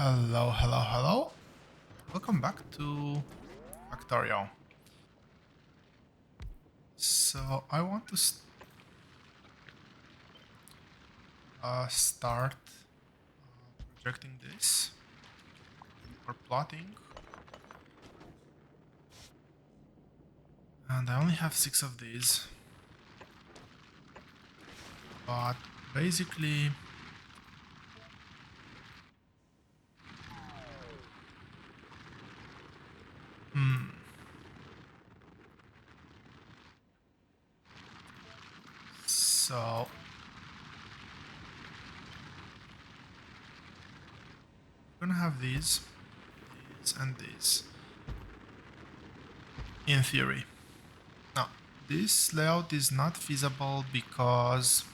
Hello, hello, hello. Welcome back to Factorio. So I want to start projecting this or plotting, and I only have 6 of these. But basically, so we're gonna have these, and these in theory. Now, this layout is not feasible because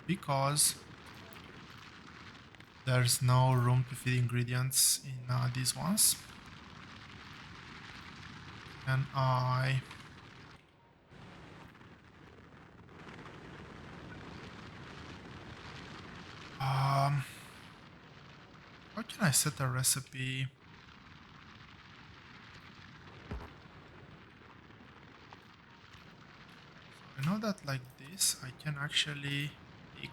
because there's no room to fit ingredients in these ones. And how can I set a recipe? I know that like this, I can actually pick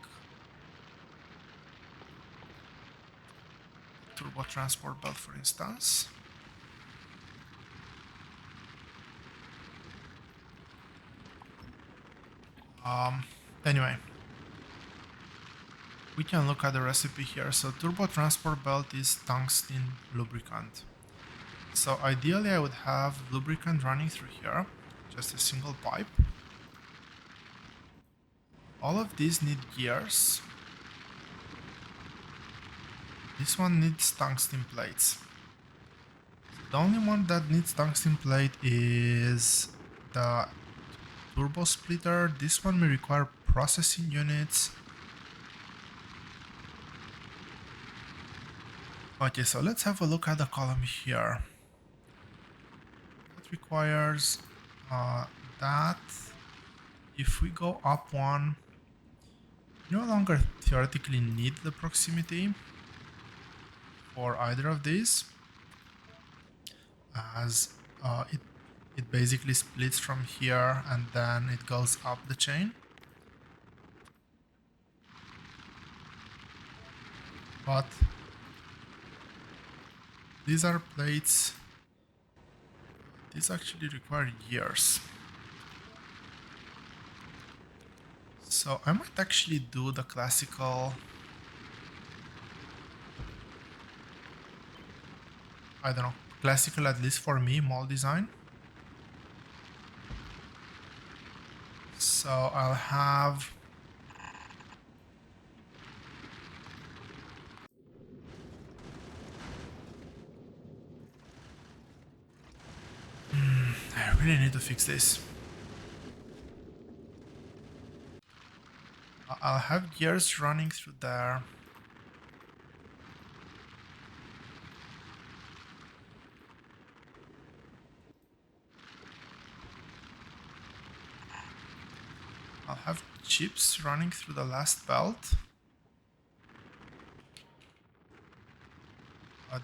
turbo transport belt, for instance. Anyway, we can look at the recipe here. So turbo transport belt is tungsten lubricant. So ideally I would have lubricant running through here, just a single pipe. All of these need gears. This one needs tungsten plates. The only one that needs tungsten plate is the turbo splitter. This one may require processing units. Okay, so let's have a look at the column here. That requires that. If we go up one, we no longer theoretically need the proximity for either of these, as it basically splits from here and then it goes up the chain. But these are plates. These actually require gears. So I might actually do the classical, I don't know, classical at least for me, mold design. So I'll have I really need to fix this. I'll have gears running through there. I'll have chips running through the last belt.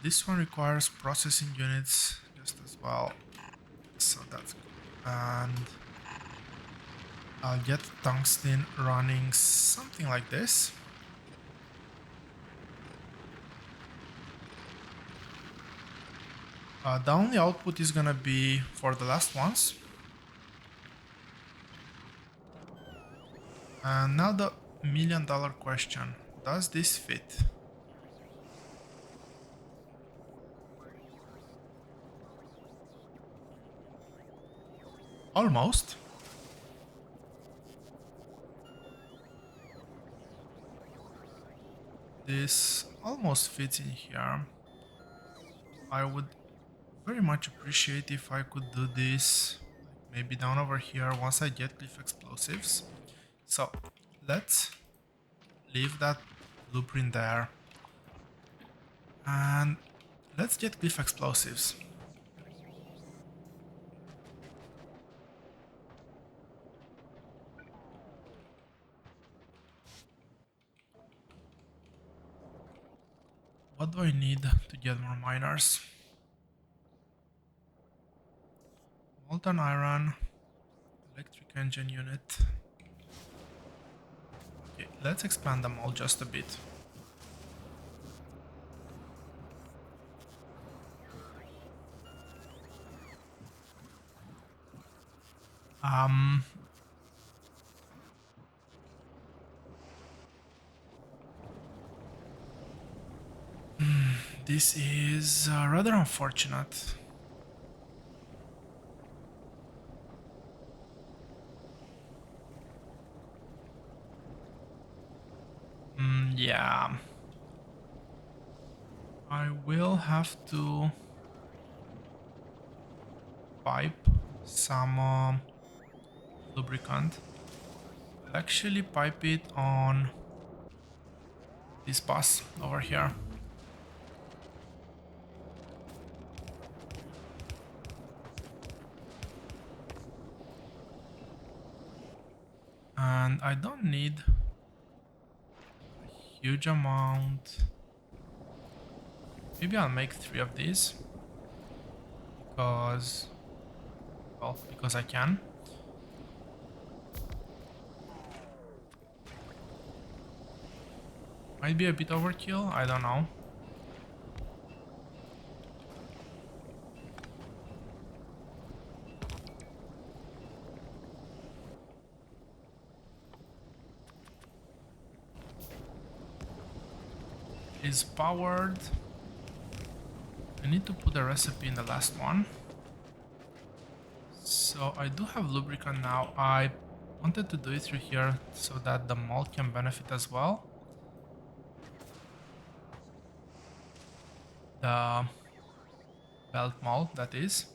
This one requires processing units just as well. So that's good. And I'll get tungsten running something like this. The only output is gonna be for the last ones. And now the $1,000,000 question. Does this fit? Almost. This almost fits in here. I would very much appreciate if I could do this maybe down over here once I get cliff explosives. So let's leave that blueprint there and let's get cliff explosives. what do I need to get more miners? Molten iron, electric engine unit. Okay, let's expand them all just a bit. Um, this is rather unfortunate. Yeah, I will have to pipe some lubricant. I'll actually pipe it on this bus over here. And I don't need a huge amount. Maybe I'll make 3 of these because, well, because I can. Might be a bit overkill, I don't know. Is powered. I need to put a recipe in the last one. So I do have lubricant now. I wanted to do it through here so that the mold can benefit as well. The belt mold, that is.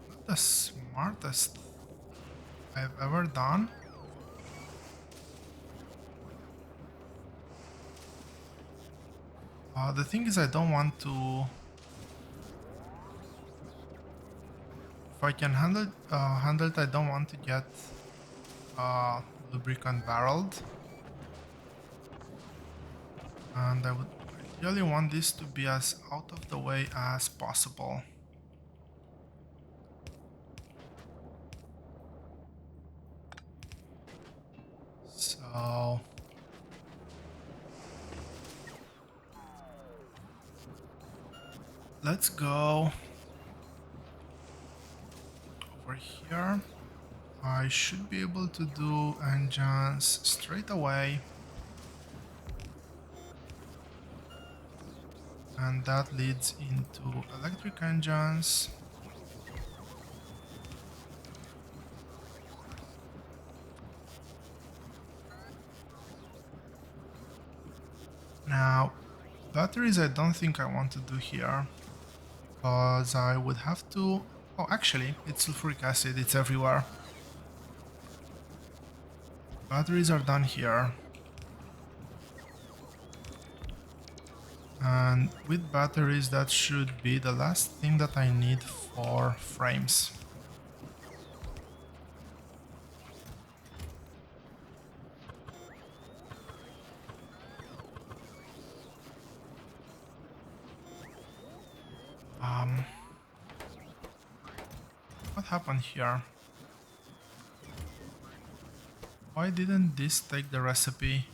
Not the smartest I've ever done. The thing is, I don't want to. If I can handle it, I don't want to get lubricant barreled, and I would really want this to be as out of the way as possible. So let's go over here. I should be able to do engines straight away. And that leads into electric engines. Now, batteries I don't think I want to do here, because I would have to... Oh, actually, it's sulfuric acid, it's everywhere. Batteries are done here. And with batteries, that should be the last thing that I need for frames. What happened here? Why didn't this take the recipe?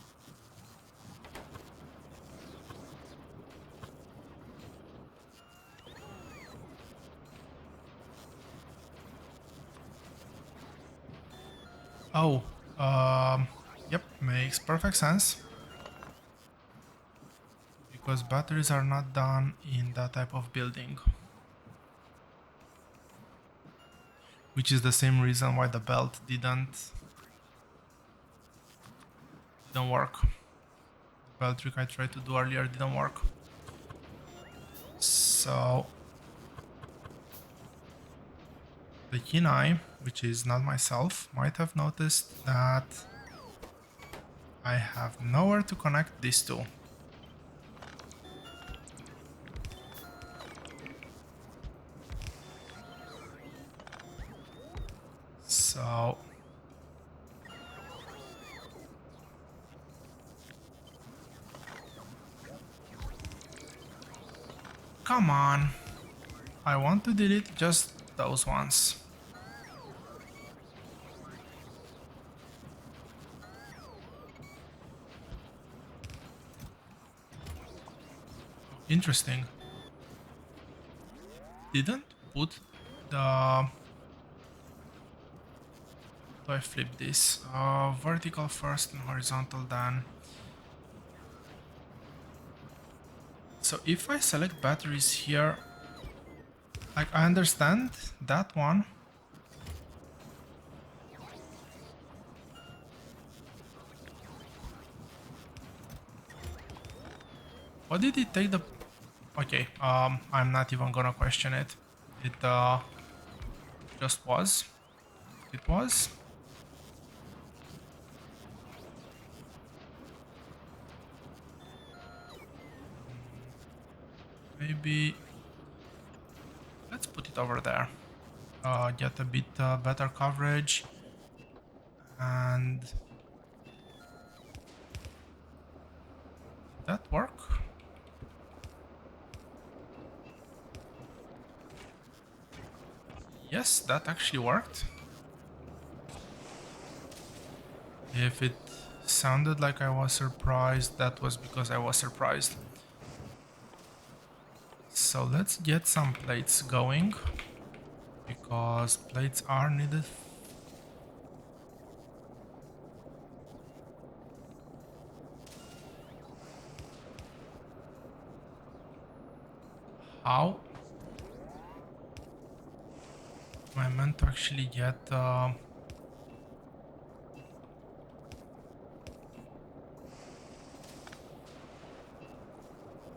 Oh, yep, makes perfect sense. Because batteries are not done in that type of building. Which is the same reason why the belt didn't work. The belt trick I tried to do earlier didn't work. So the Hinai, which is not myself, might have noticed that I have nowhere to connect these two. Come on. I want to delete just those ones. Interesting. Didn't put the... Do I flip this? Vertical first and horizontal then. So if I select batteries here, like I understand that one. What did it take the... Okay, I'm not even gonna question it. It just was. It was. Maybe let's put it over there. Get a bit better coverage. And did that work? Yes, that actually worked. If it sounded like I was surprised, that was because I was surprised. So let's get some plates going, because plates are needed. How am I meant to actually get...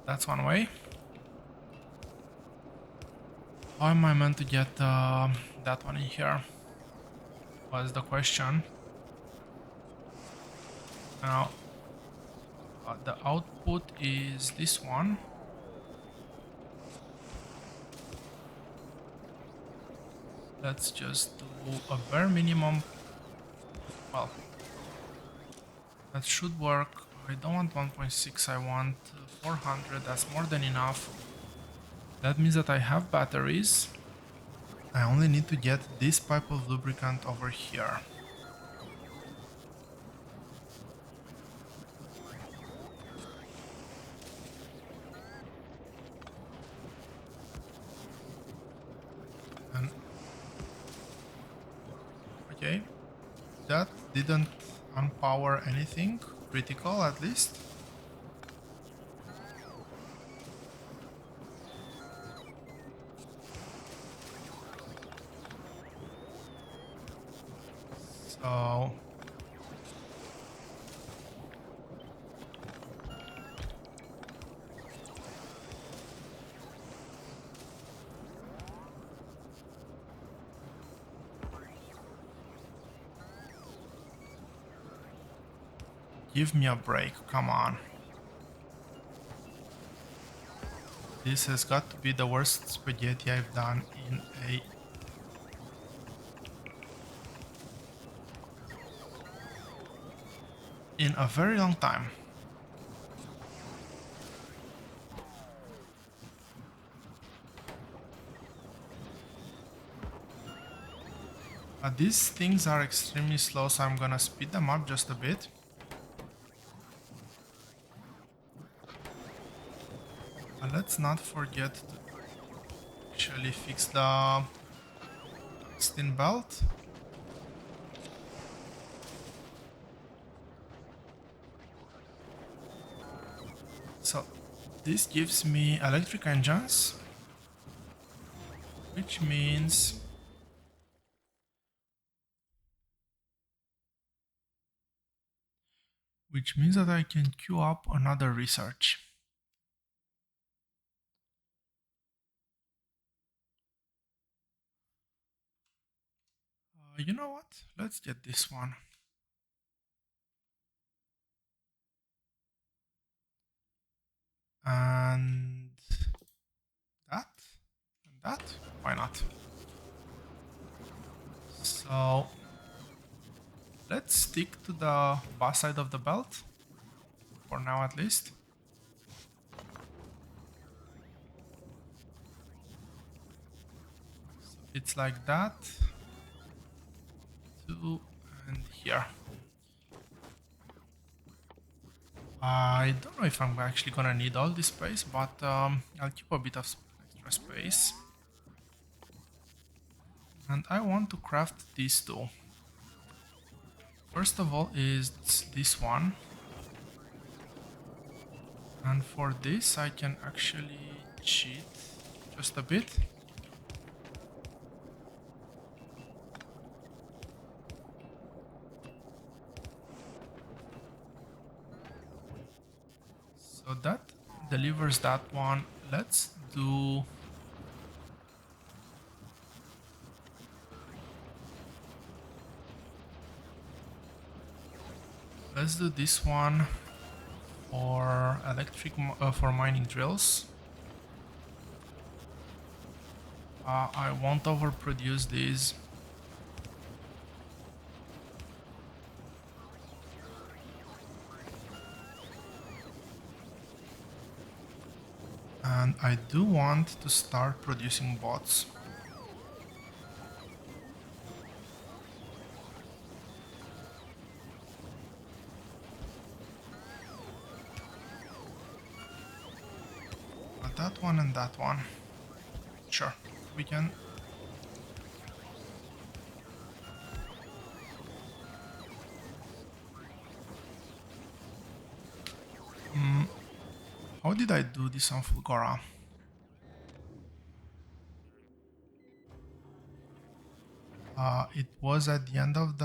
That's one way. How am I meant to get that one in here? Was the question. Now, the output is this one. Let's just do a bare minimum. Well, that should work. I don't want 1.6, I want 400. That's more than enough. That means that I have batteries. I only need to get this pipe of lubricant over here. And okay, that didn't unpower anything critical, at least. So give me a break, come on. This has got to be the worst spaghetti I've done in a very long time. These things are extremely slow, so I'm gonna speed them up just a bit. Let's not forget to actually fix the piston belt. So this gives me electric engines, which means that I can queue up another research. You know what? Let's get this one. And that, and that. Why not? So let's stick to the bus side of the belt, for now at least. it's like that. 2 and here. I don't know if I'm actually gonna need all this space, but I'll keep a bit of extra space. And I want to craft these two. First of all is this one. And for this I can actually cheat just a bit. So that delivers that one. Let's do... Let's do this one for for mining drills. I won't overproduce these. And I do want to start producing bots. That one and that one. Sure, we can. How did I do this on Fulgora? It was at the end of the...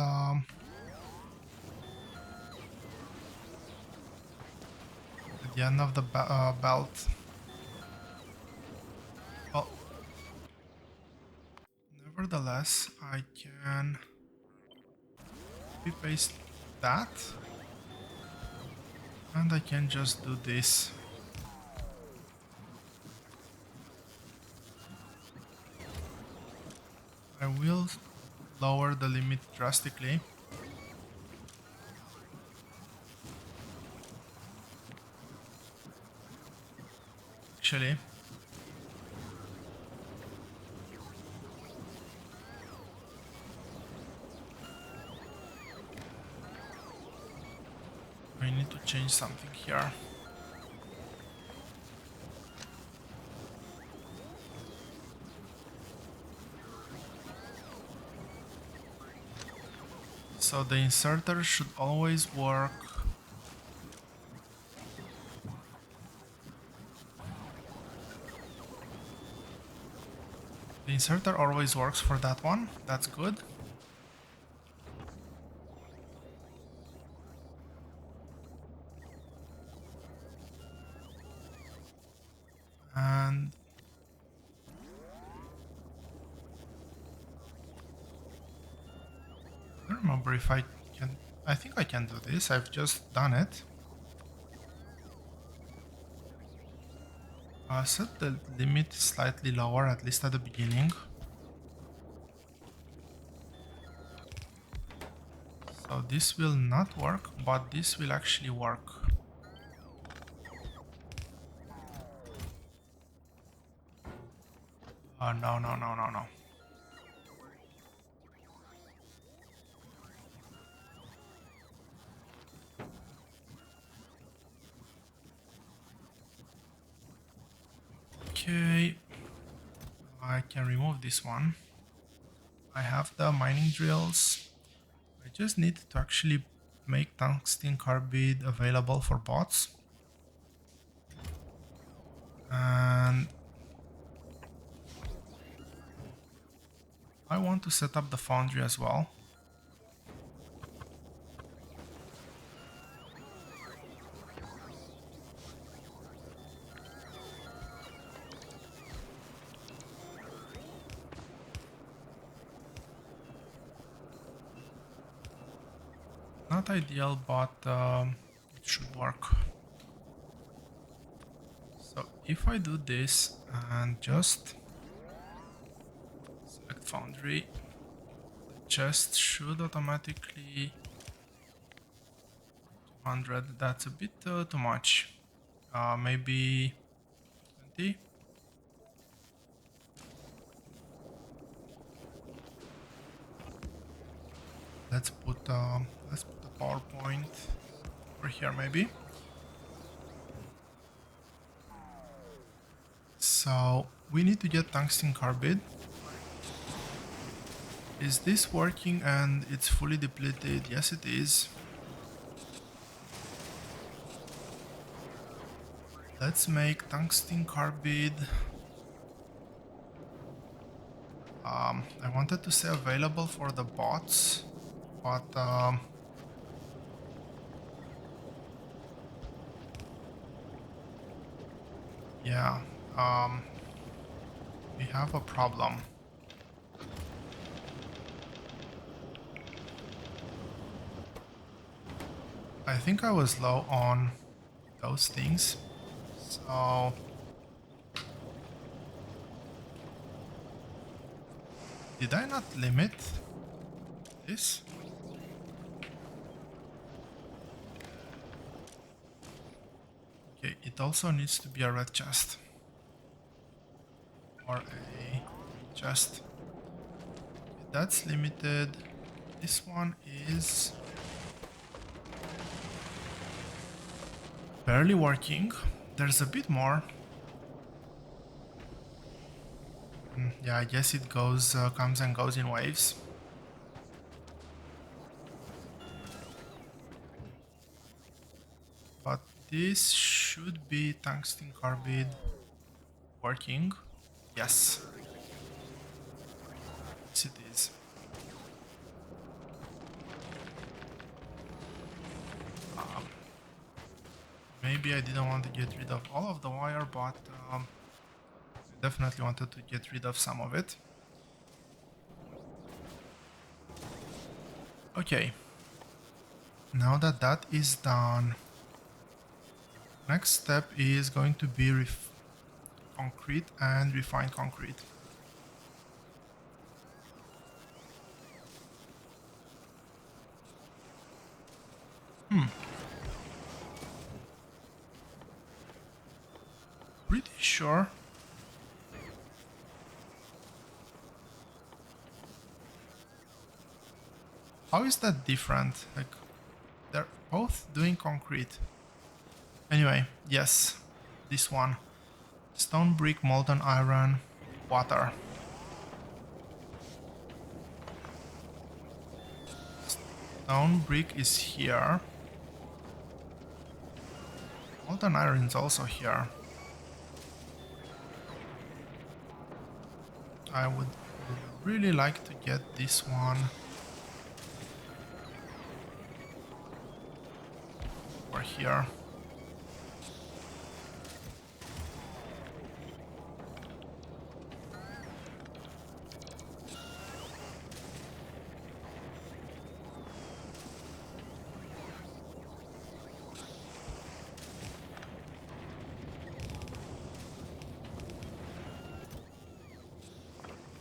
At the end of the belt. Well, nevertheless, I can copy-paste that. And I can just do this. I will lower the limit drastically. Actually, I need to change something here. So the inserter should always work. The inserter always works for that one. That's good. And I don't remember if I can... I think I can do this. I've just done it. Set the limit slightly lower, at least at the beginning. So this will not work, but this will actually work. No, no, no, no, no. Okay, I can remove this one. I have the mining drills. I just need to actually make tungsten carbide available for bots. And I want to set up the foundry as well. Not ideal, but it should work. So if I do this and just select foundry, the chest should automatically 200. That's a bit too much. Maybe 20. here maybe. So we need to get tungsten carbide. Is this working and it's fully depleted? Yes, it is. Let's make tungsten carbide. I wanted to say available for the bots, but yeah, we have a problem. I think I was low on those things, so did I not limit this? Okay, it also needs to be a red chest or a chest. Okay, that's limited. This one is barely working. There's a bit more. Yeah, I guess it goes, comes and goes in waves. But this should be tungsten carbide working. Yes. Yes, it is. Maybe I didn't want to get rid of all of the wire, but I definitely wanted to get rid of some of it. Okay. Now that that is done, next step is going to be concrete and refined concrete. Pretty sure. How is that different? Like, they're both doing concrete. Anyway, yes, this one. Stone brick, molten iron, water. Stone brick is here. Molten iron is also here. I would really like to get this one over here.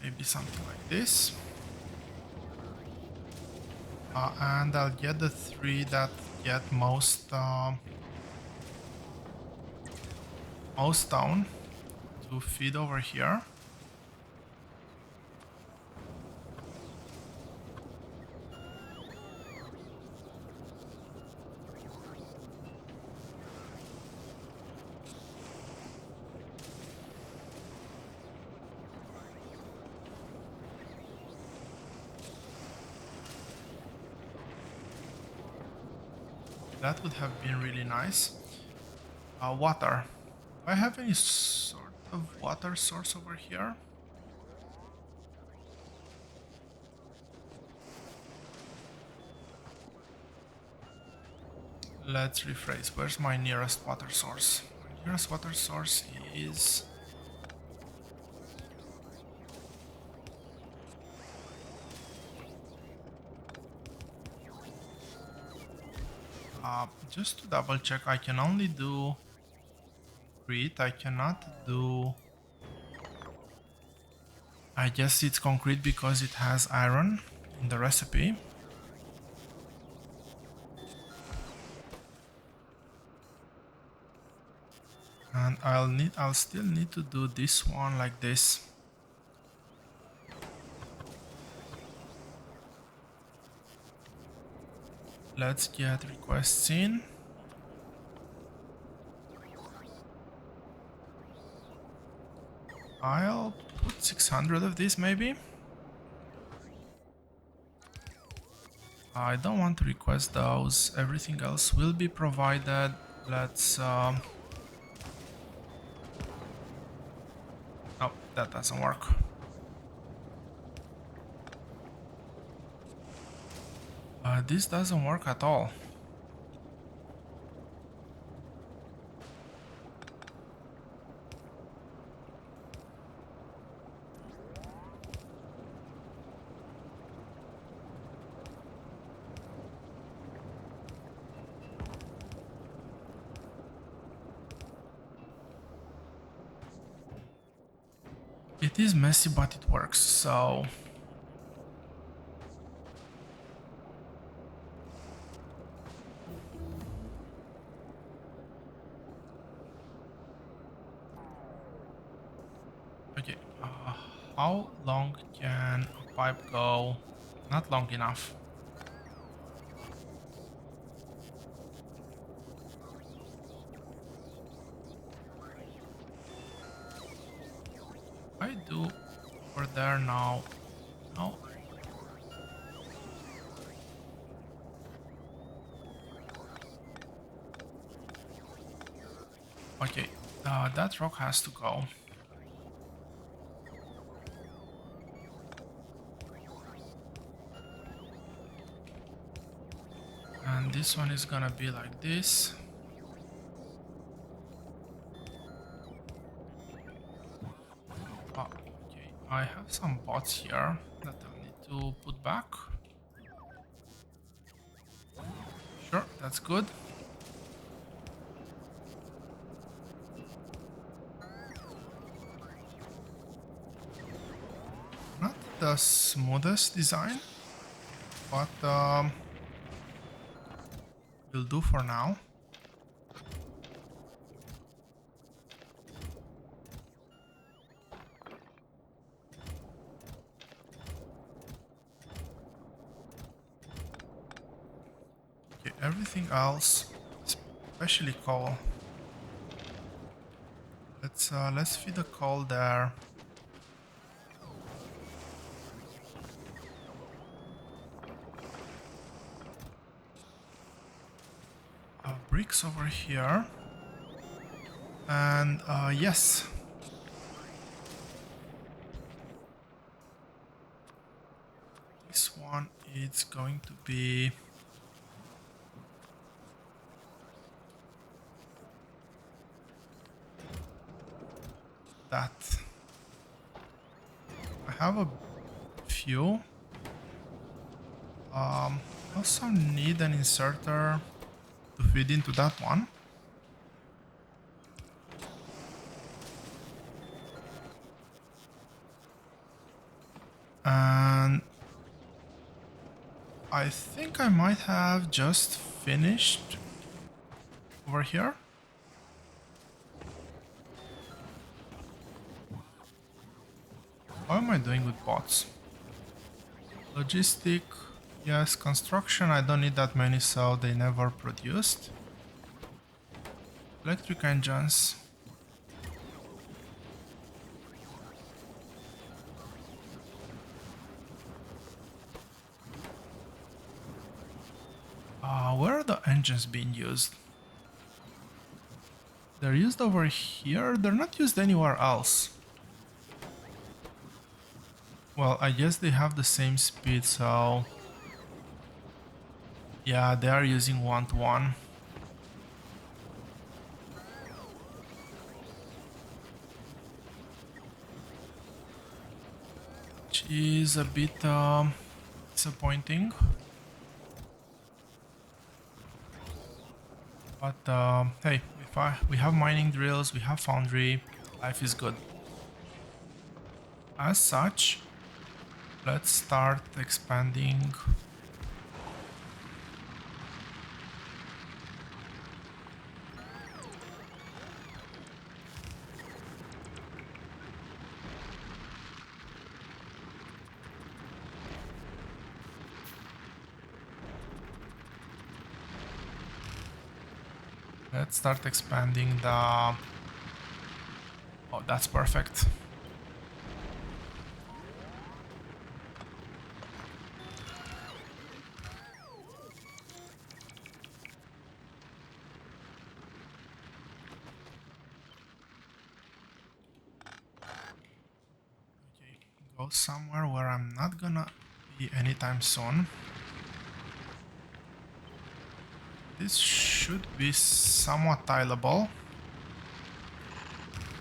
Maybe something like this. And I'll get the three that get most stone to feed over here. That would have been really nice. Water. Do I have any sort of water source over here? Let's rephrase. Where's my nearest water source? My nearest water source is... just to double check, I can only do concrete. I cannot do... I guess it's concrete because it has iron in the recipe. And I'll still need to do this one like this. Let's get requests in. I'll put 600 of these maybe. I don't want to request those. Everything else will be provided. Let's... No, that doesn't work. This doesn't work at all. It is messy, but it works, so... Okay, how long can a pipe go? Not long enough. I do over there now. No. Okay, that rock has to go. And this one is gonna be like this. Okay, I have some bots here that I need to put back. Sure, that's good. Not the smoothest design, but will do for now. Okay, everything else, especially coal. Let's feed the coal there. Bricks over here. And yes. This one is going to be that. I have a few. I also need an inserter to feed into that one. And I think I might have just finished over here. How am I doing with bots? Logistic, yes. Construction, I don't need that many, so they never produced. Electric engines. Where are the engines being used? They're used over here, they're not used anywhere else. Well, I guess they have the same speed, so... Yeah, they are using 1-to-1. Which is a bit disappointing. But hey, we have mining drills, we have foundry, life is good. As such, let's start expanding. Let's start expanding the... Oh, that's perfect. go somewhere where I'm not gonna be anytime soon. This should be somewhat tileable.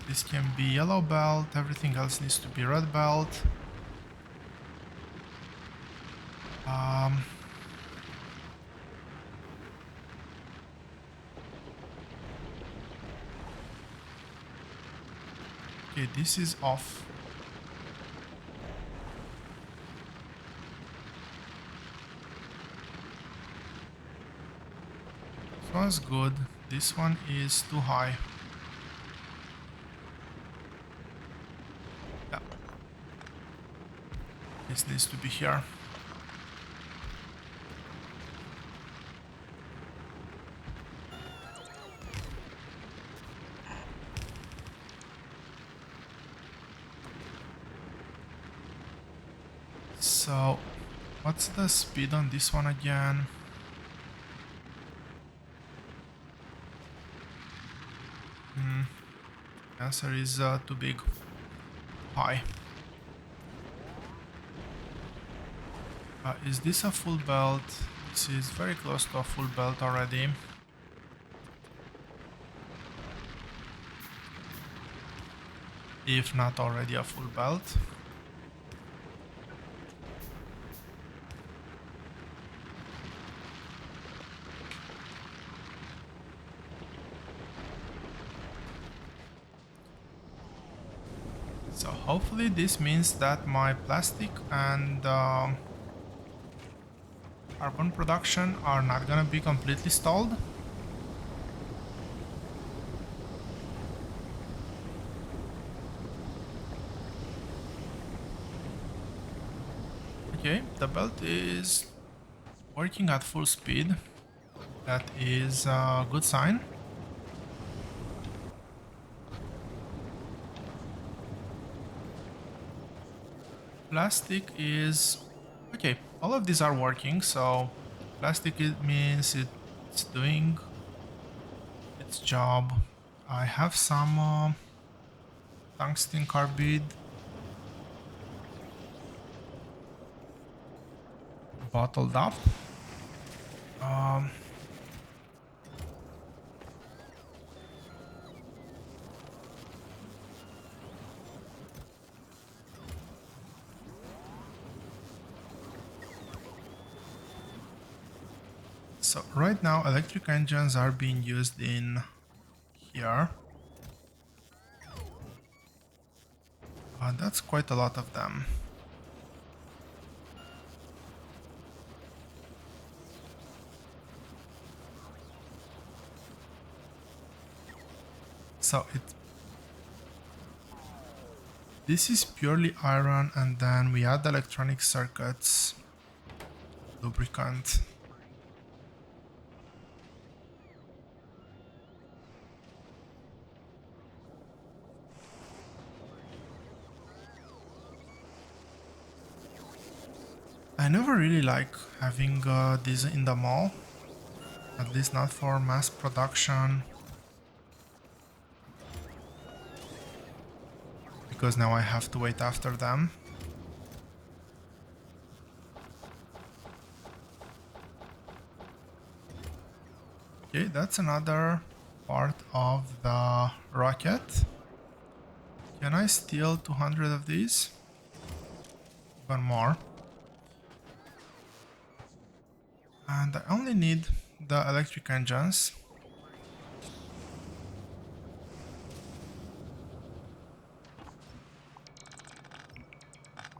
This can be yellow belt, everything else needs to be red belt. Okay, this is off. This one's good. This one is too high. Yeah. This needs to be here. So, what's the speed on this one again? Answer is too big. High. Is this a full belt? This is very close to a full belt already. If not already a full belt. So hopefully this means that my plastic and carbon production are not gonna be completely stalled. Okay, the belt is working at full speed. That is a good sign. Plastic is... okay, all of these are working, so plastic means it's doing its job. I have some tungsten carbide bottled up. So right now electric engines are being used in here. That's quite a lot of them. So this is purely iron, and then we add electronic circuits, lubricant. I never really like having these in the mall, at least not for mass production, because now I have to wait after them. Okay, that's another part of the rocket. Can I steal 200 of these? Even more. And I only need the electric engines.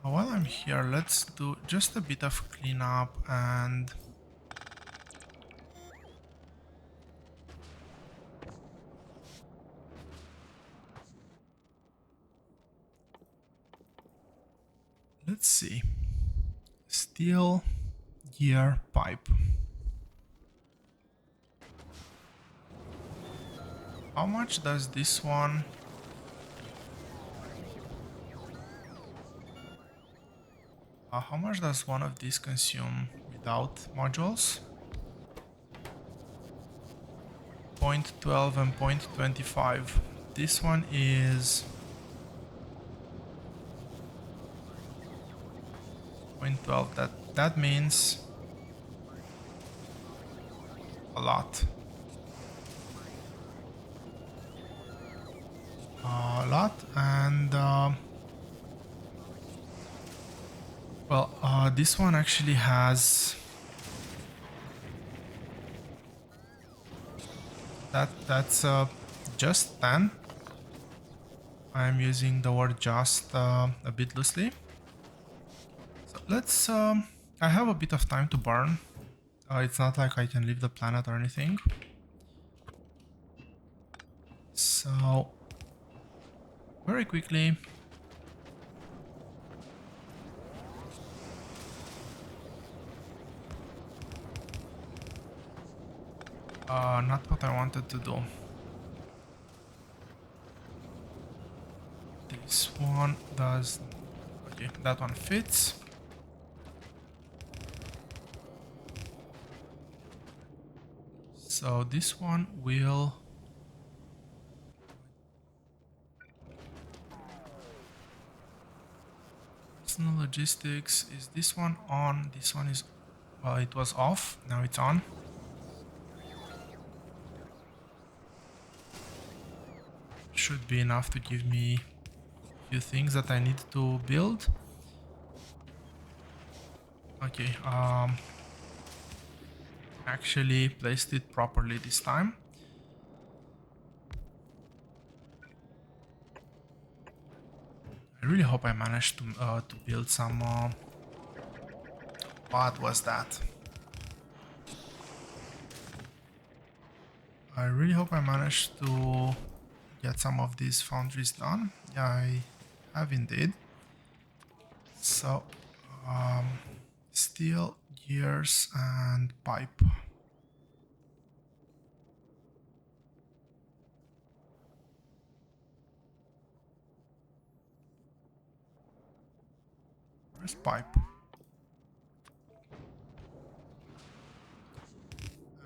While I'm here, let's do just a bit of cleanup and... let's see. Steel gear pipe. How much does this one? How much does one of these consume without modules? 0.12 and 0.25. This one is 0.12. That means a lot. A lot. And well, this one actually has that's just 10. I'm using the word just a bit loosely. So let's I have a bit of time to burn. It's not like I can leave the planet or anything. So very quickly, not what I wanted to do. This one does, okay, that one fits. So this one will, personal logistics, is this one on? This one is, well, it was off, now it's on. Should be enough to give me a few things that I need to build. Okay, actually placed it properly this time. I really hope I managed to build some. What was that? I really hope I managed to get some of these foundries done. Yeah, I have indeed. So, steel, gears, and pipe. Where's pipe?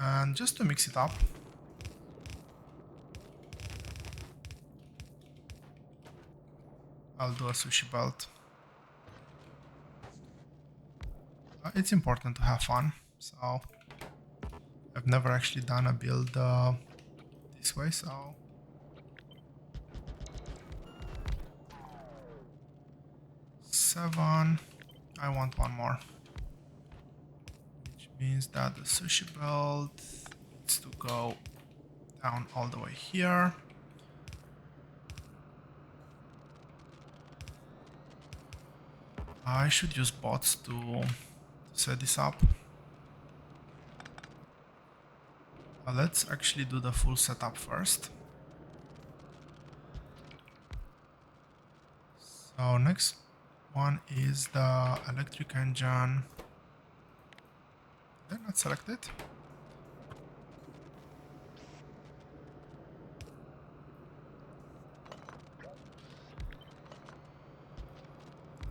And just to mix it up, I'll do a sushi belt. It's important to have fun, so I've never actually done a build this way, so 7. I want one more, which means that the sushi belt needs to go down all the way here. I should use bots to set this up. Let's actually do the full setup first. So next one is the electric engine. Did I not select it?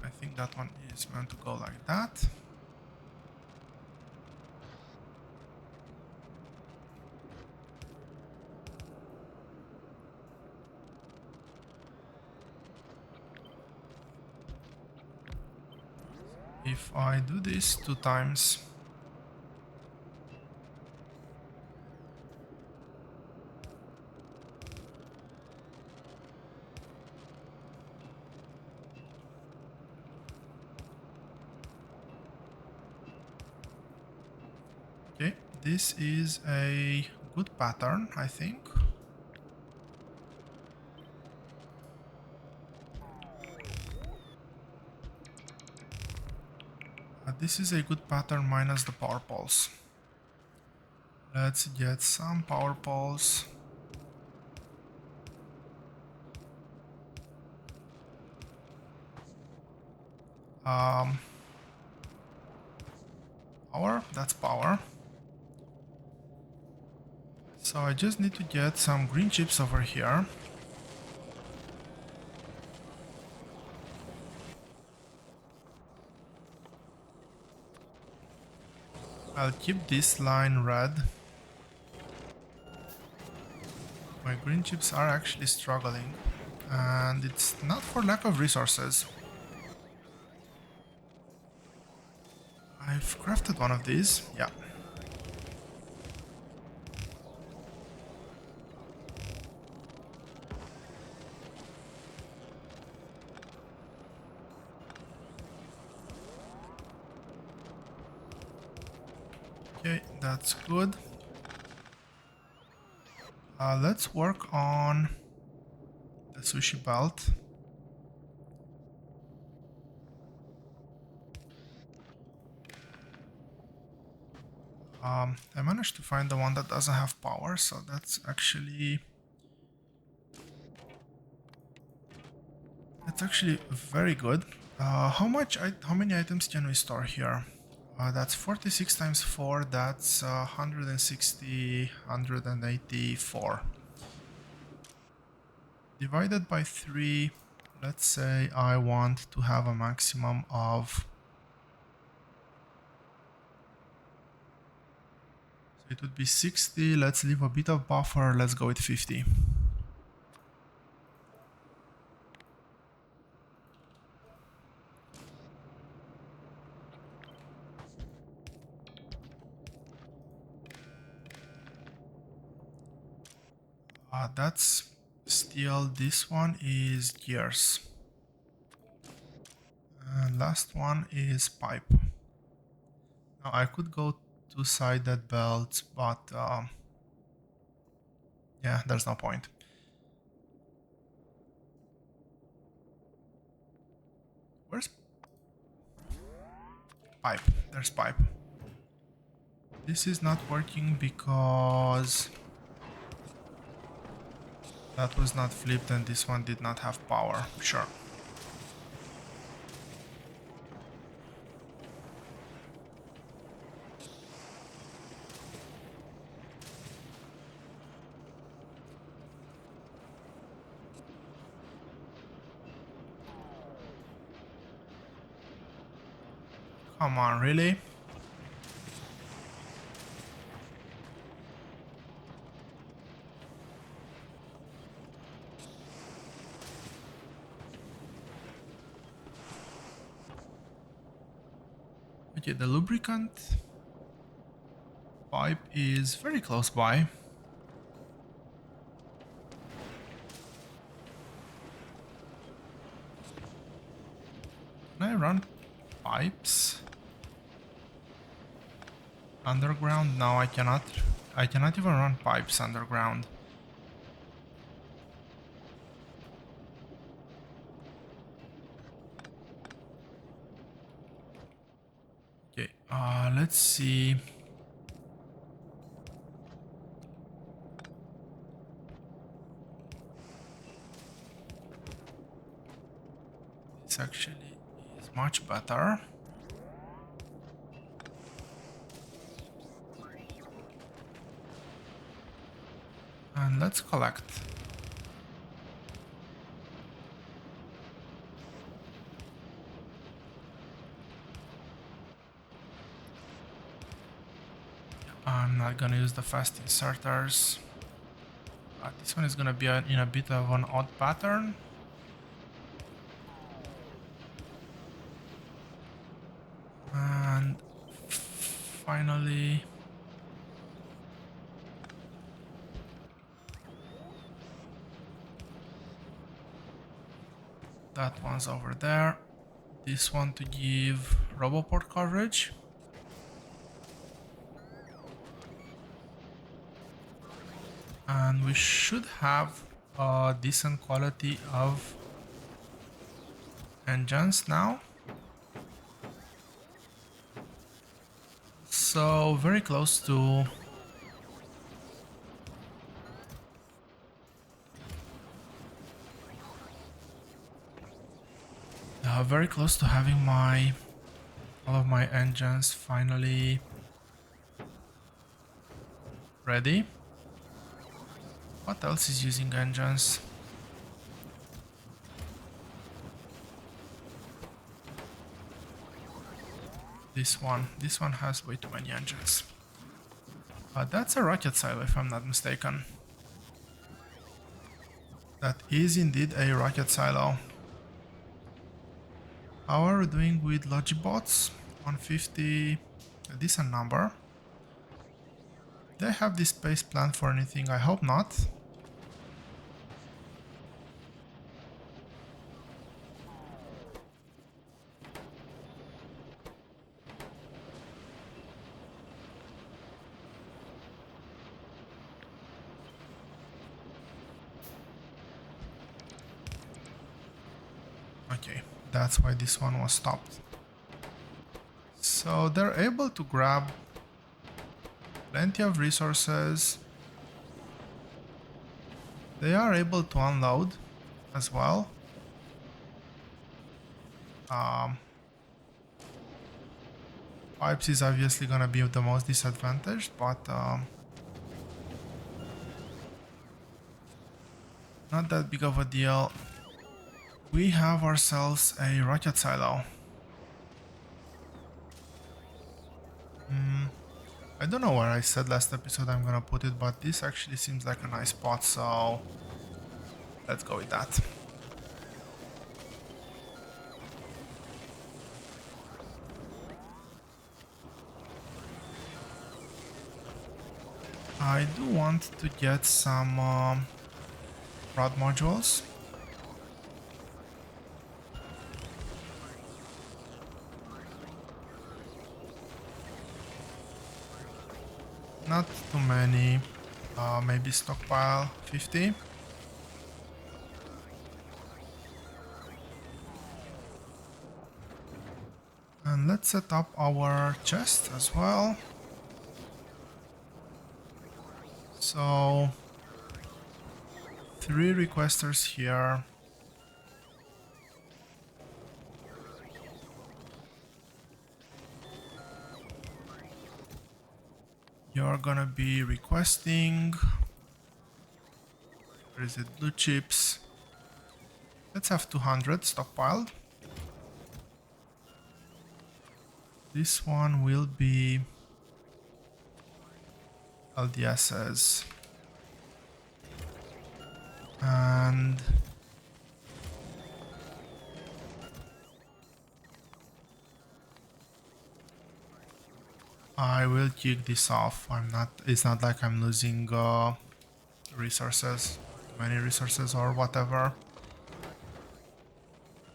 I think that one is meant to go like that. If I do this 2 times, okay, this is a good pattern, I think. This is a good pattern minus the power poles. Let's get some power poles. Power, that's power. So I just need to get some green chips over here. I'll keep this line red. My green chips are actually struggling, and it's not for lack of resources. I've crafted one of these. Yeah. Okay, that's good. Let's work on the sushi belt. I managed to find the one that doesn't have power, so that's actually very good. How many items can we store here? That's 46 times 4, that's 160, 184. Divided by 3, let's say I want to have a maximum of... So it would be 60, let's leave a bit of buffer, let's go with 50. That's steel, this one is gears. And last one is pipe. Now I could go two-sided belts, but yeah, there's no point. Where's pipe? There's pipe. This is not working because that was not flipped and this one did not have power. Sure. Come on, really? Okay, the lubricant pipe is very close by. Can I run pipes underground? No, I cannot. I cannot even run pipes underground. Okay, let's see. This actually is much better. And let's collect. I'm not gonna use the fast inserters. This one is gonna be in a bit of an odd pattern. And finally, that one's over there. This one to give Roboport coverage. And we should have a decent quality of engines now. So very close to having all of my engines finally ready. What else is using engines? This one has way too many engines. That's a rocket silo if I'm not mistaken. That is indeed a rocket silo. How are we doing with Logibots? 150, a decent number. Do I have this space planned for anything? I hope not. Okay, that's why this one was stopped. So they're able to grab plenty of resources. They are able to unload as well. Pipes is obviously gonna be the most disadvantaged, but not that big of a deal. We have ourselves a rocket silo. I don't know where I said last episode I'm gonna put it, but this actually seems like a nice spot, so let's go with that. I do want to get some rod modules. Not too many, maybe stockpile 50. And let's set up our chest as well. So 3 requesters here. You're gonna be requesting, where is it, blue chips. Let's have 200 stockpiled. This one will be LDSs. And I will kick this off. It's not like I'm losing resources, many resources or whatever.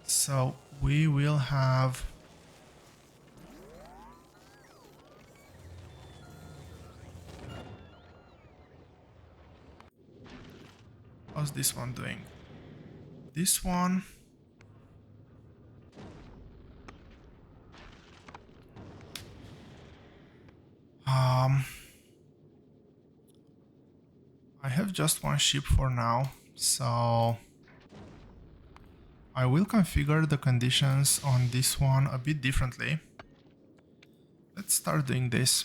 So we will have how's this one doing? This one I have just one ship for now, so I will configure the conditions on this one a bit differently. Let's start doing this.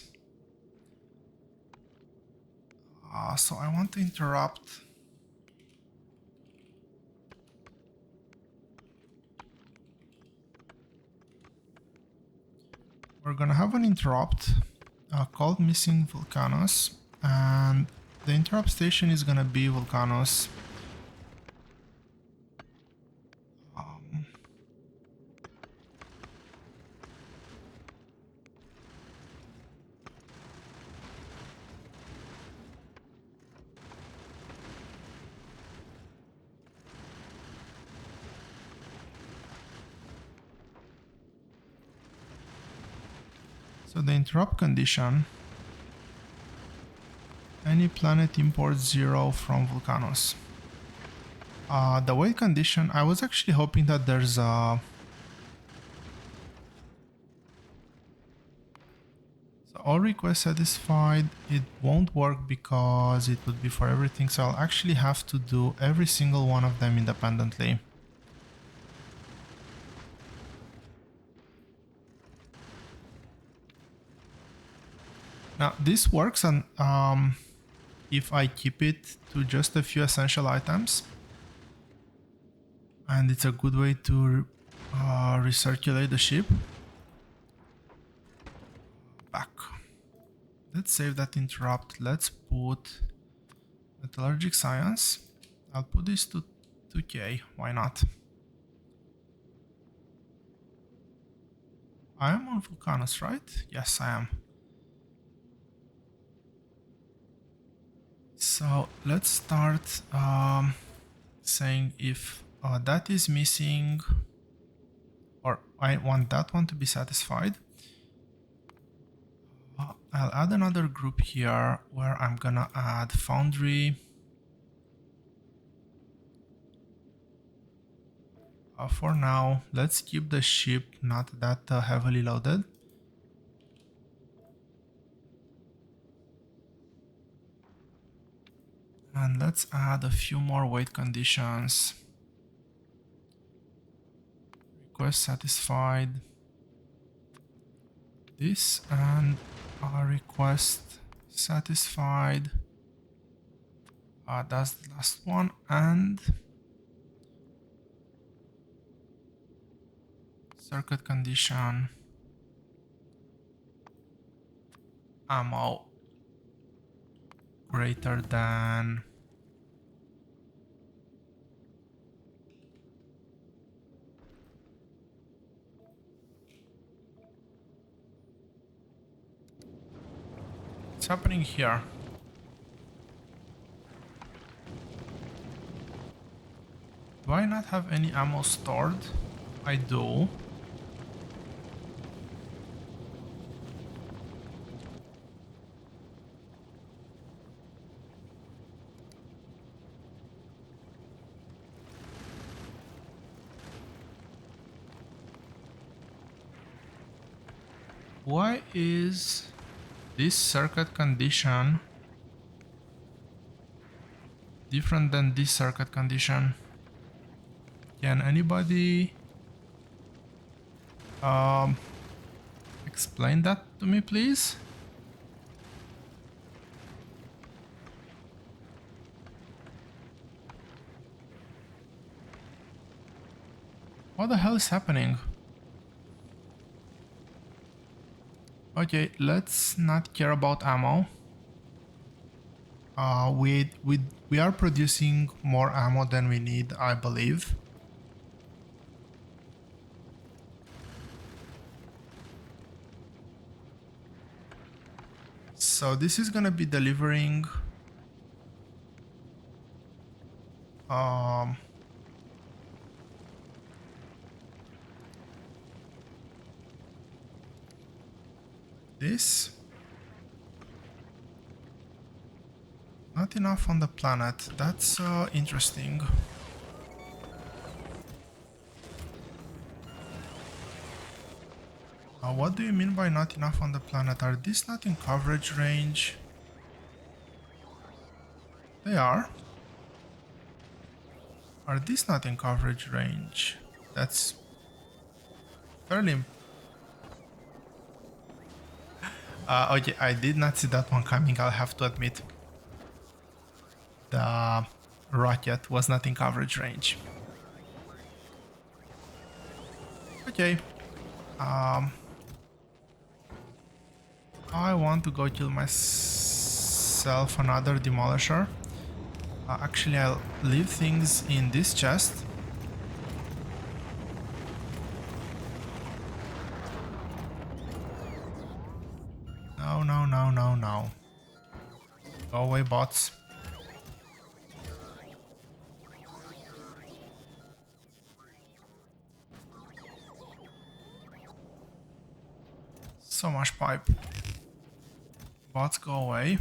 So I want to interrupt. We're gonna have an interrupt called missing Vulcanus, and the interrupt station is gonna be Vulcanus. So the interrupt condition, any planet imports 0 from Vulcanus. The wait condition, I was actually hoping that there's a... So all requests satisfied, it won't work because it would be for everything, so I'll actually have to do every single one of them independently. Now this works on if I keep it to just a few essential items, and it's a good way to recirculate the ship. Back. Let's save that interrupt. Let's put metallurgic science. I'll put this to 2k, why not? I am on Vulcanus, right? Yes, I am. So let's start saying if that is missing, or I want that one to be satisfied. I'll add another group here where I'm gonna add foundry. For now, let's keep the ship not that heavily loaded. And let's add a few more weight conditions. Request satisfied. This and request satisfied. That's the last one. And circuit condition. Ammo greater than what's happening here? Do I not have any ammo stored? I do. Why is this circuit condition different than this circuit condition? Can anybody explain that to me, please? What the hell is happening? Okay, let's not care about ammo. We are producing more ammo than we need, I believe. So this is gonna be delivering this. Not enough on the planet. That's interesting. What do you mean by not enough on the planet? Are these not in coverage range? They are. Are these not in coverage range? That's fairly... okay, I did not see that one coming, I'll have to admit. The rocket was not in coverage range. Okay. I want to go kill myself another demolisher. Actually, I'll leave things in this chest. No, no, no, no, no. Go away, bots. So much pipe. Bots, go away.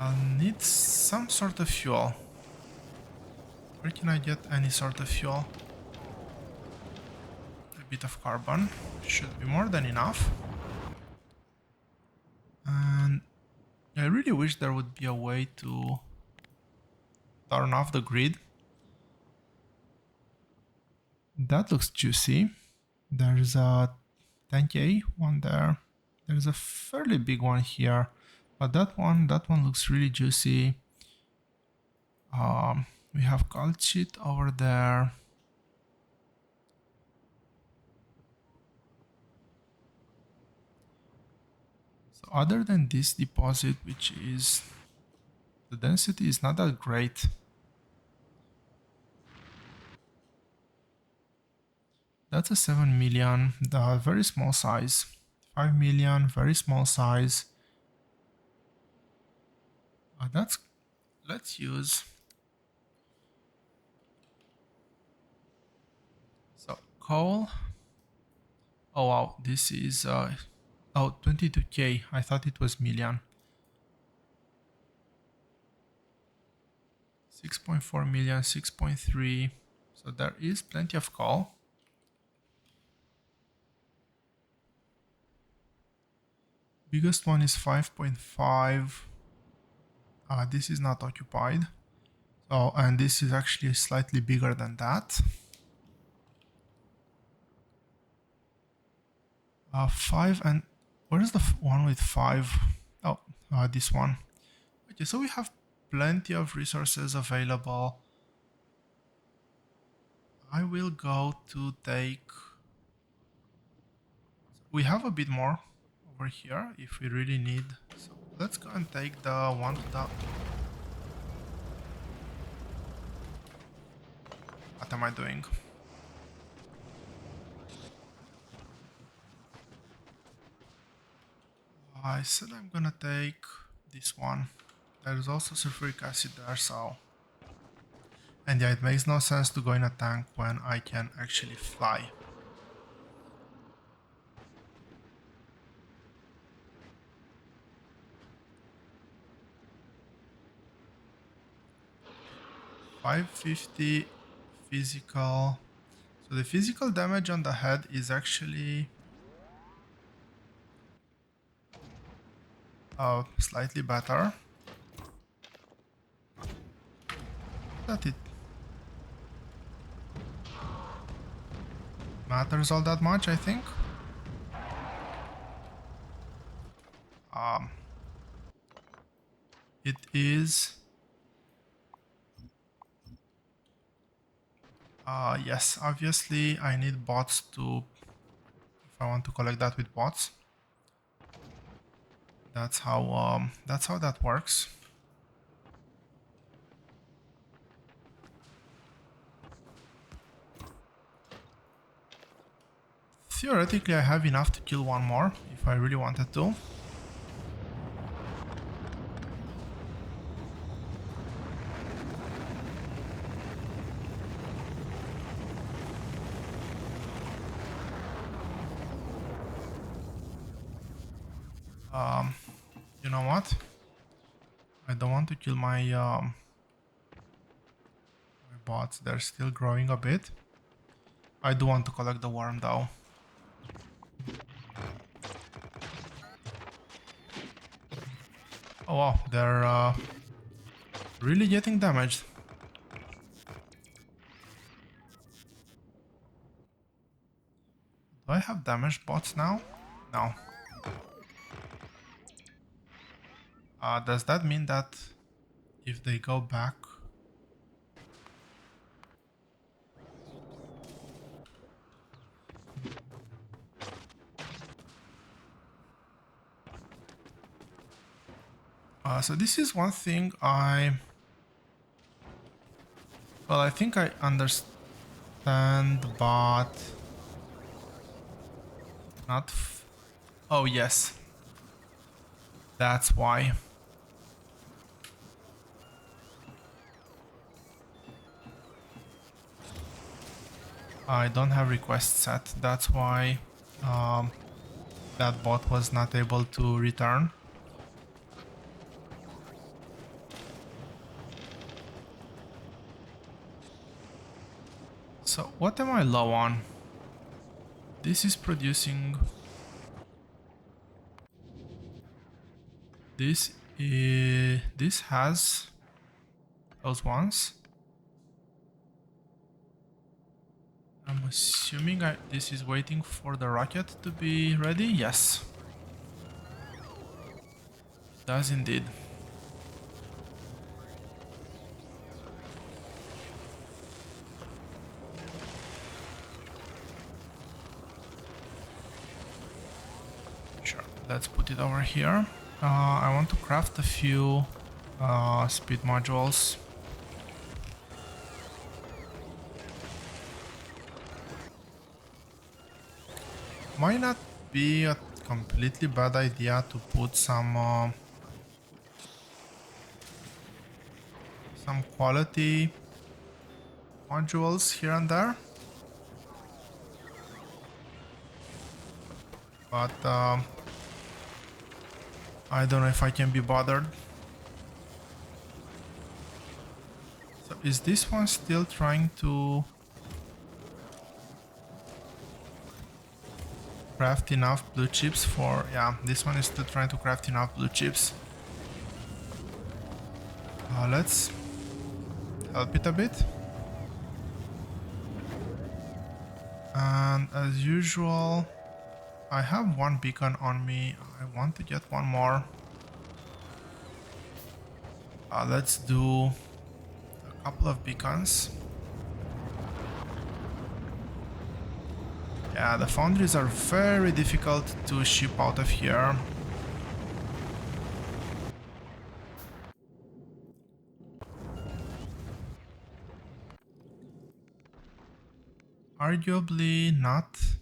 I'll need some sort of fuel. Where can I get any sort of fuel? A bit of carbon. Should be more than enough. And I really wish there would be a way to turn off the grid. That looks juicy. There's a 10k one there. There's a fairly big one here, but that one looks really juicy. We have calcite over there. So other than this deposit, which is the density is not that great. That's a 7 million, the very small size. 5 million, very small size. Let's use, so coal. Oh wow, this is, oh, 22k, I thought it was million. 6.4 million, 6.3, so there is plenty of coal. Biggest one is 5.5. This is not occupied. So, and this is actually slightly bigger than that. 5 and where is the one with 5? Oh, this one. Okay, so we have plenty of resources available. I will go to take... We have a bit more over here if we really need. So let's go and take the one to the... What am I doing? I said I'm gonna take this one. There's also sulfuric acid there, so... And yeah, it makes no sense to go in a tank when I can actually fly. $550 physical. So the physical damage on the head is actually slightly better. That it matters all that much, I think. It is... yes, obviously I need bots to... If I want to collect that with bots. That's how that works. Theoretically, I have enough to kill one more if I really wanted to. You know what? I don't want to kill my my bots. They're still growing a bit. I do want to collect the worm though. Oh wow, they're really getting damaged. Do I have damaged bots now? No. Does that mean that if they go back... so this is one thing I... Well, I think I understand, but... Not... Oh, yes. That's why. I don't have request set. That's why that bot was not able to return. So what am I low on? This is producing... This has those ones. I'm assuming this is waiting for the rocket to be ready. Yes. It does indeed. Sure, let's put it over here. I want to craft a few speed modules. Might not be a completely bad idea to put some quality modules here and there, but I don't know if I can be bothered. So is this one still trying to craft enough blue chips for... Yeah, this one is still trying to craft enough blue chips. Let's help it a bit. And as usual, I have one beacon on me. I want to get one more. Let's do a couple of beacons. Yeah, the foundries are very difficult to ship out of here. Arguably not the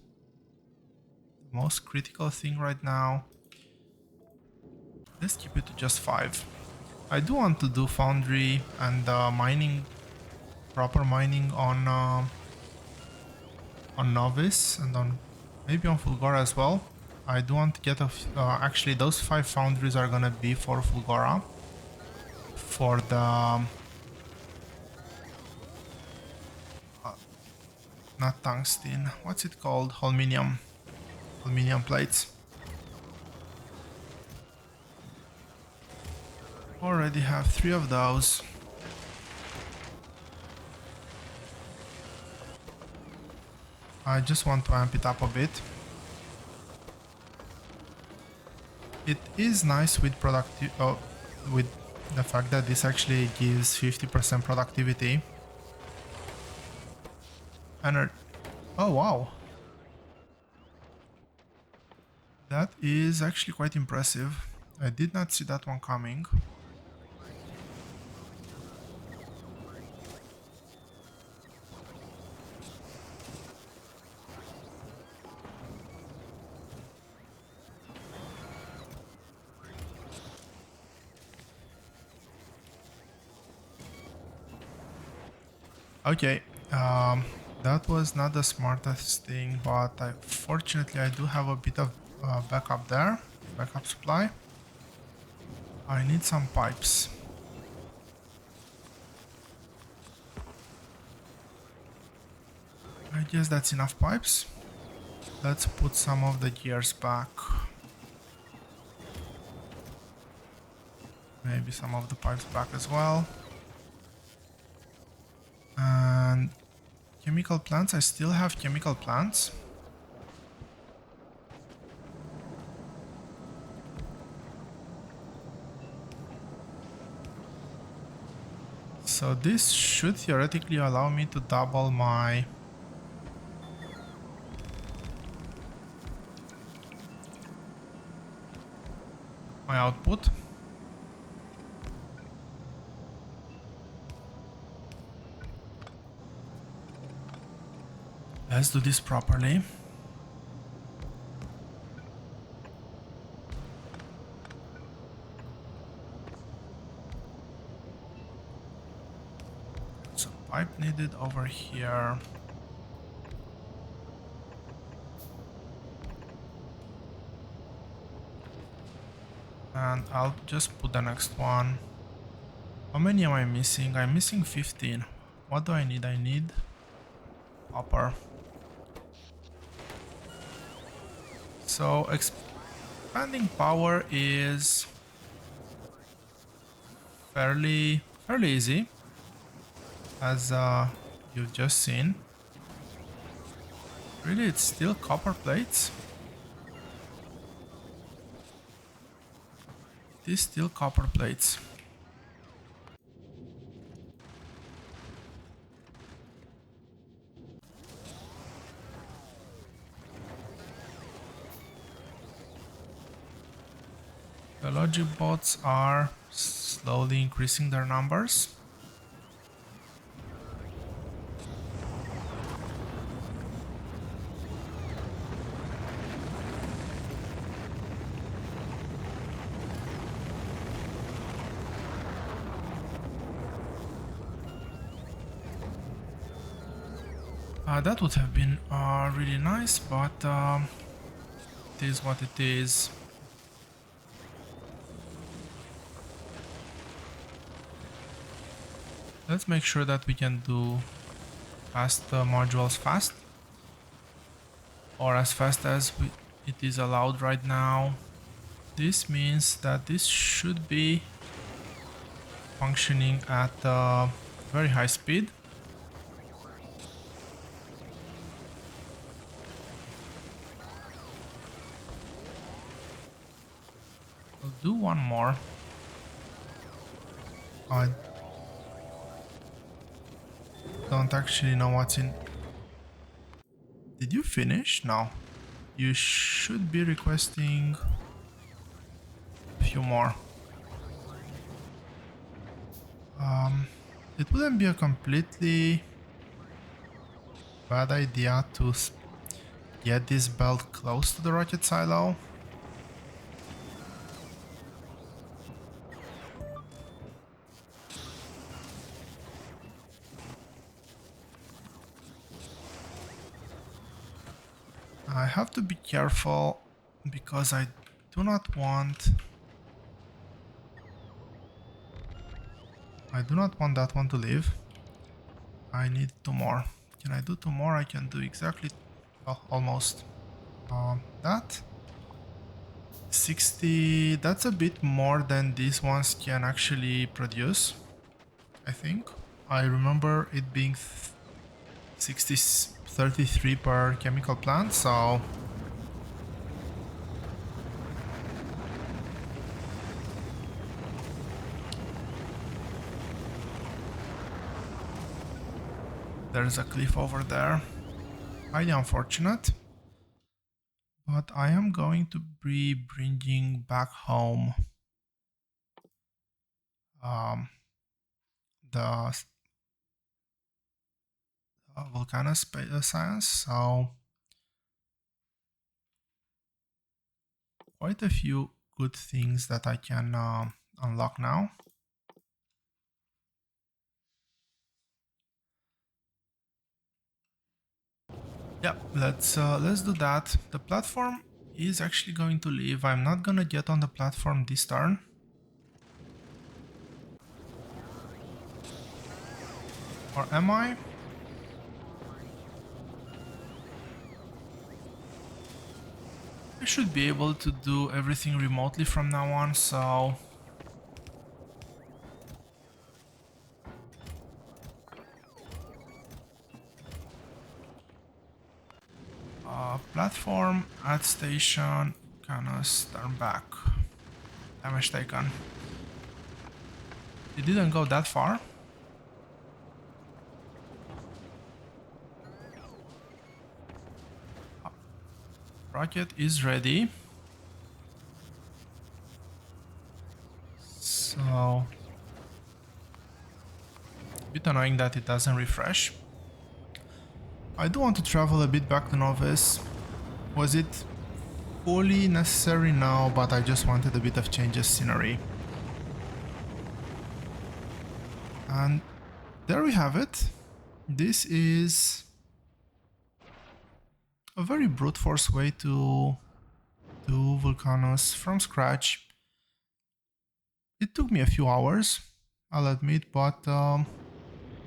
most critical thing right now. Let's keep it to just 5. I do want to do foundry and mining, proper mining on Novice and on maybe on Fulgora as well. I do want to get actually those 5 foundries are gonna be for Fulgora, for the not tungsten, what's it called, aluminium plates. Already have 3 of those. I just want to amp it up a bit. It is nice with with the fact that this actually gives 50% productivity. And oh wow, that is actually quite impressive. I did not see that one coming. Okay, that was not the smartest thing, but fortunately I do have a bit of backup there, backup supply. I need some pipes. I guess that's enough pipes. Let's put some of the gears back. Maybe some of the pipes back as well. And chemical plants, I still have chemical plants. So this should theoretically allow me to double my output. Let's do this properly. So pipe needed over here. And I'll just put the next one. How many am I missing? I'm missing 15. What do I need? I need copper. So expanding power is fairly easy, as you've just seen. Really, it's still copper plates. It is still copper plates. The logic bots are slowly increasing their numbers. That would have been really nice, but it is what it is. Let's make sure that we can do fast modules fast, or as fast as it is allowed right now. This means that this should be functioning at very high speed. I'll do one more. I don't actually know what's in. Did you finish? No. You should be requesting a few more. It wouldn't be a completely bad idea to get this belt close to the rocket silo. I have to be careful because I do not want that one to leave. I need two more. Can I do two more? I can do exactly, well, almost that. 60, that's a bit more than these ones can actually produce, I think. I remember it being 33 per chemical plant, so there's a cliff over there. Highly unfortunate. But I am going to be bringing back home the Vulcanus science, so quite a few good things that I can unlock now. Yeah, let's do that. The platform is actually going to leave. I'm not gonna get on the platform this turn. Or am I? I should be able to do everything remotely from now on, so platform at station, Vulcanus, turn back. Damage taken. It didn't go that far. Rocket is ready. So, a bit annoying that it doesn't refresh. I do want to travel a bit back to Novice. Was it fully necessary? No, but I just wanted a bit of change of scenery. And there we have it. This is a very brute force way to do Vulcanus from scratch. It took me a few hours, I'll admit, but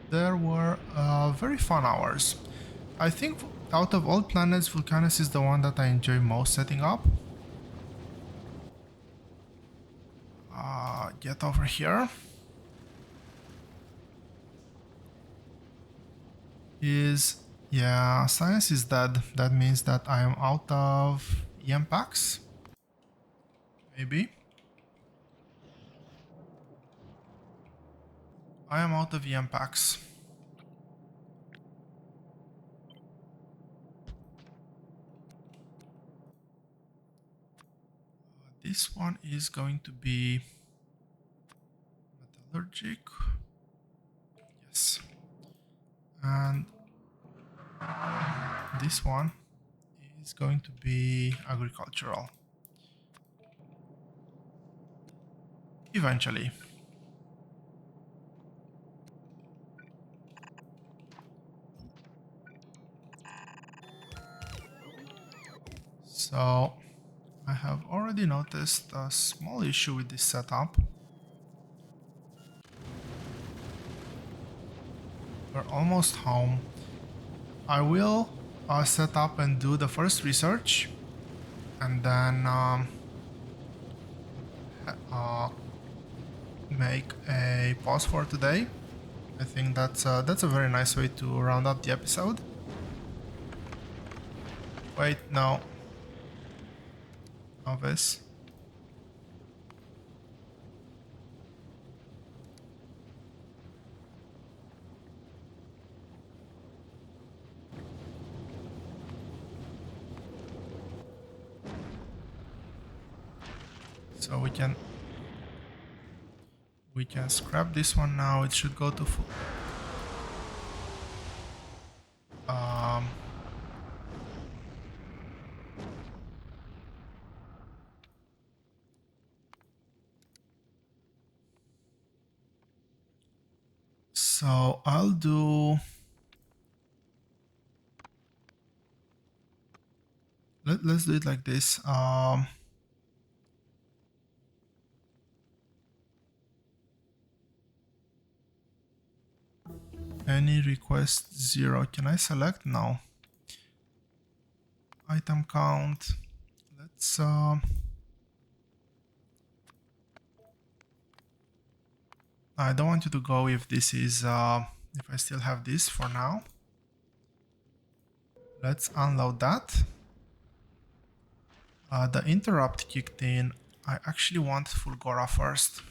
there were very fun hours. I think out of all planets, Vulcanus is the one that I enjoy most setting up. Get over here. Yeah, science is dead. That means that I am out of EM packs. Maybe. I am out of EM packs. This one is going to be metallurgic. Yes. And this one is going to be agricultural. Eventually. So I have already noticed a small issue with this setup. We're almost home. I will set up and do the first research, and then make a pause for today. I think that's a very nice way to round up the episode. Wait, no. Novice. So we can scrap this one now. It should go to full. So I'll do. Let's do it like this. Any request 0. Can I select? No. Item count. Let's I don't want you to go if this is if I still have this for now. Let's unload that. The interrupt kicked in. I actually want Fulgora first.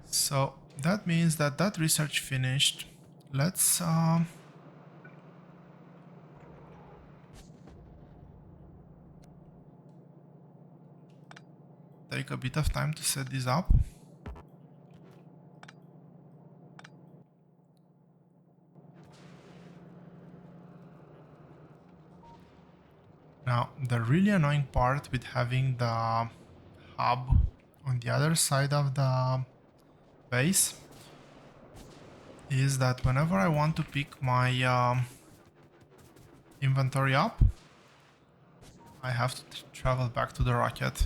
So that means that that research finished. Let's take a bit of time to set this up. Now, the really annoying part with having the hub on the other side of the base is that whenever I want to pick my inventory up, I have to travel back to the rocket.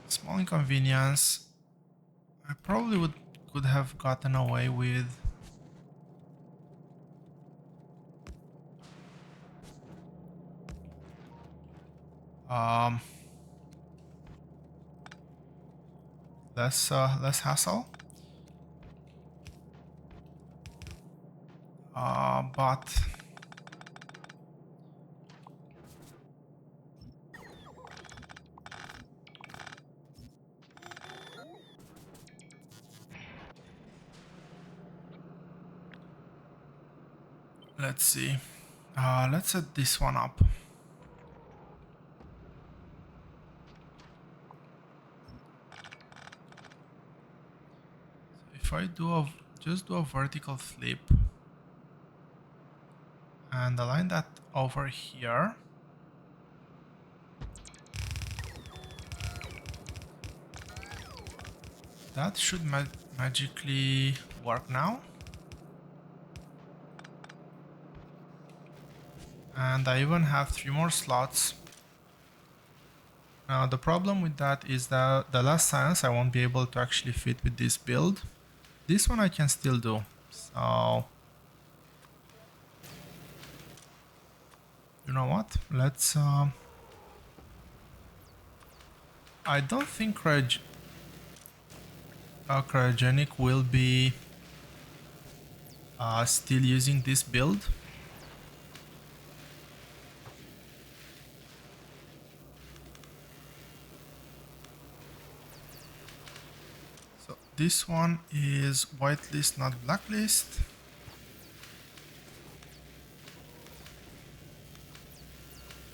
Small inconvenience. I probably could have gotten away with less hassle. But let's see. Let's set this one up. If I just do a vertical flip and align that over here, that should magically work now. And I even have 3 more slots. Now the problem with that is that the last science I won't be able to actually fit with this build. This one I can still do. So you know what? Let's I don't think cryogenic will be still using this build. So this one is whitelist, not blacklist.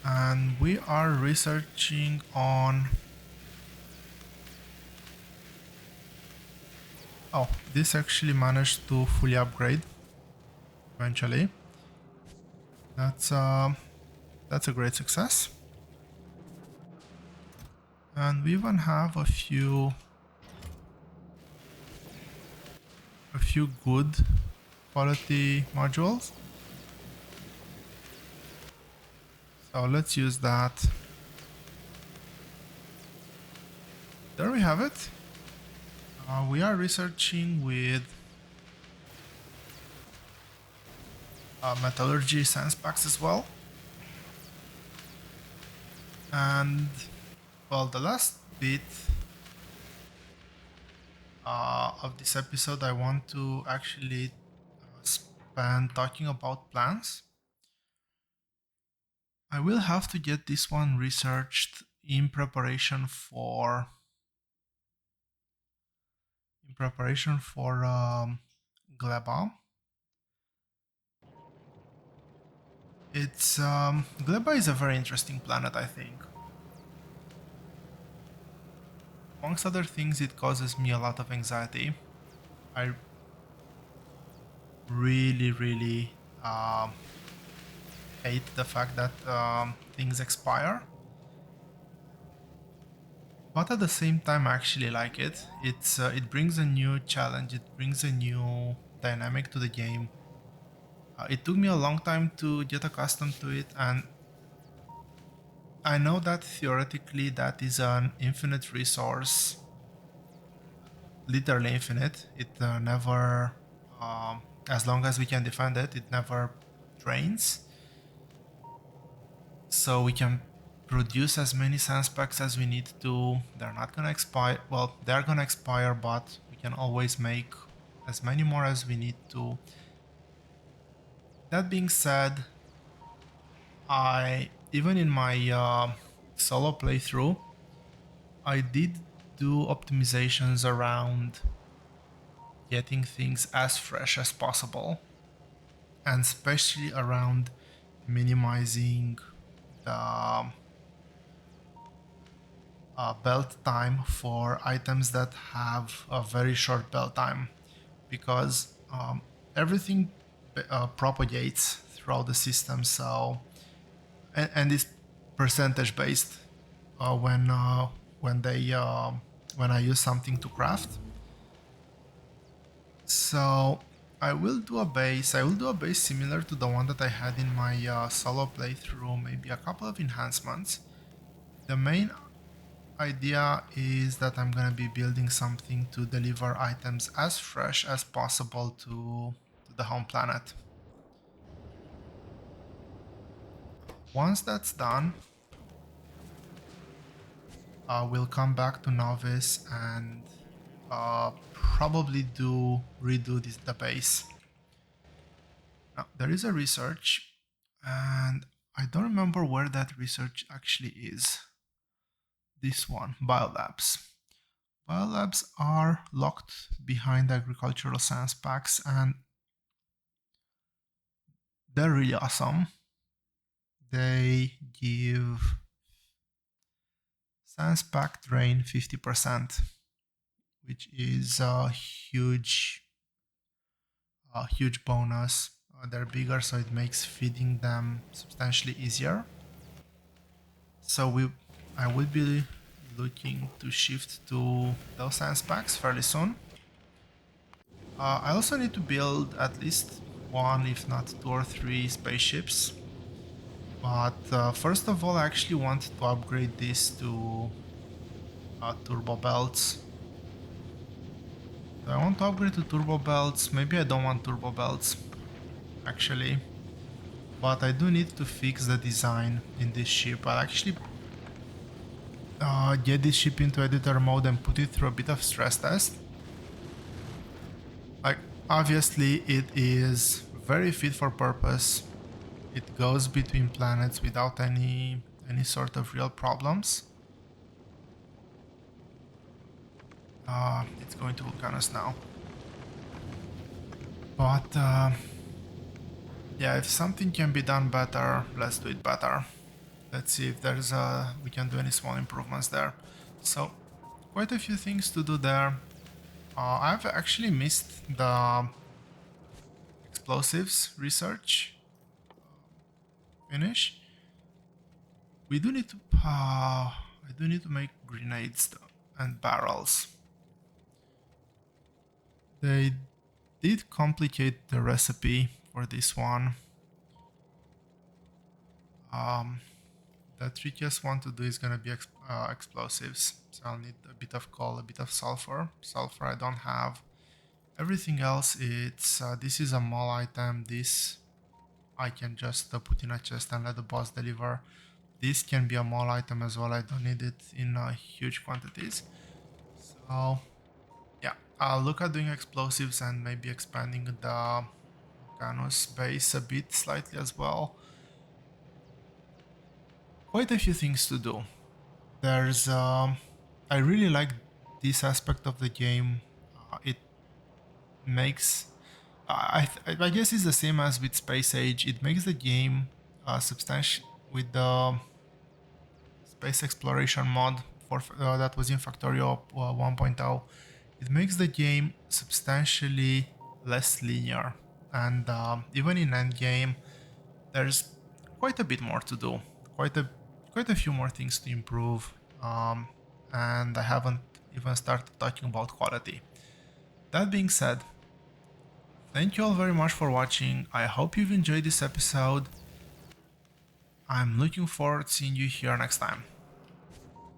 And we are researching on... Oh, this actually managed to fully upgrade eventually. That's a great success. And we even have a few good quality modules. So let's use that. There we have it. We are researching with metallurgy science packs as well. And well, the last bit of this episode I want to actually spend talking about plans. I will have to get this one researched in preparation for Gleba. It's Gleba is a very interesting planet, I think. Amongst other things, it causes me a lot of anxiety. I really hate the fact that things expire. But at the same time, I actually like it. It brings a new challenge. It brings a new dynamic to the game. It took me a long time to get accustomed to it, and I know that theoretically that is an infinite resource, literally infinite. It never, as long as we can defend it, it never drains. So we can produce as many science packs as we need to. They're not gonna expire. Well, they're gonna expire, but we can always make as many more as we need to. That being said, I even in my solo playthrough, I did do optimizations around getting things as fresh as possible, and especially around minimizing the belt time for items that have a very short belt time, because everything propagates throughout the system. So and it's percentage based when they when I use something to craft. So I will do a base. I will do a base similar to the one that I had in my solo playthrough. Maybe a couple of enhancements. The main idea is that I'm gonna be building something to deliver items as fresh as possible to the home planet. Once that's done, we'll come back to Novice and probably redo the base. Now there is a research, and I don't remember where that research actually is. This one, biolabs. Biolabs are locked behind agricultural science packs, and they're really awesome. They give science pack drain 50%, which is a huge bonus. They're bigger, so it makes feeding them substantially easier. So I will be looking to shift to those science packs fairly soon. I also need to build at least one, if not two or three spaceships. But first of all, I actually want to upgrade this to turbo belts. So I want to upgrade to turbo belts. Maybe I don't want turbo belts, actually. But I do need to fix the design in this ship. I'll actually get this ship into editor mode and put it through a bit of stress test. Like, obviously it is very fit for purpose. It goes between planets without any sort of real problems. It's going to Vulcanus now. But yeah, if something can be done better, let's do it better. Let's see if we can do any small improvements there. So quite a few things to do there. I've actually missed the explosives research finish. We do need to I do need to make grenades though, and barrels. They did complicate the recipe for this one. Um, the trickiest one to do is gonna be explosives. So I'll need a bit of coal, a bit of sulfur. Sulfur I don't have. Everything else, it's this is a mall item. This I can just put in a chest and let the boss deliver. This can be a mall item as well. I don't need it in huge quantities. So yeah, I'll look at doing explosives and maybe expanding the Vulcanus base a bit slightly as well. Quite a few things to do. There's I really like this aspect of the game. It makes I guess it's the same as with Space Age. It makes the game substantial with the space exploration mod for that was in Factorio 1.0. It makes the game substantially less linear, and even in endgame, there's quite a bit more to do. Quite a quite a few more things to improve, and I haven't even started talking about quality. That being said, thank you all very much for watching. I hope you've enjoyed this episode. I'm looking forward to seeing you here next time.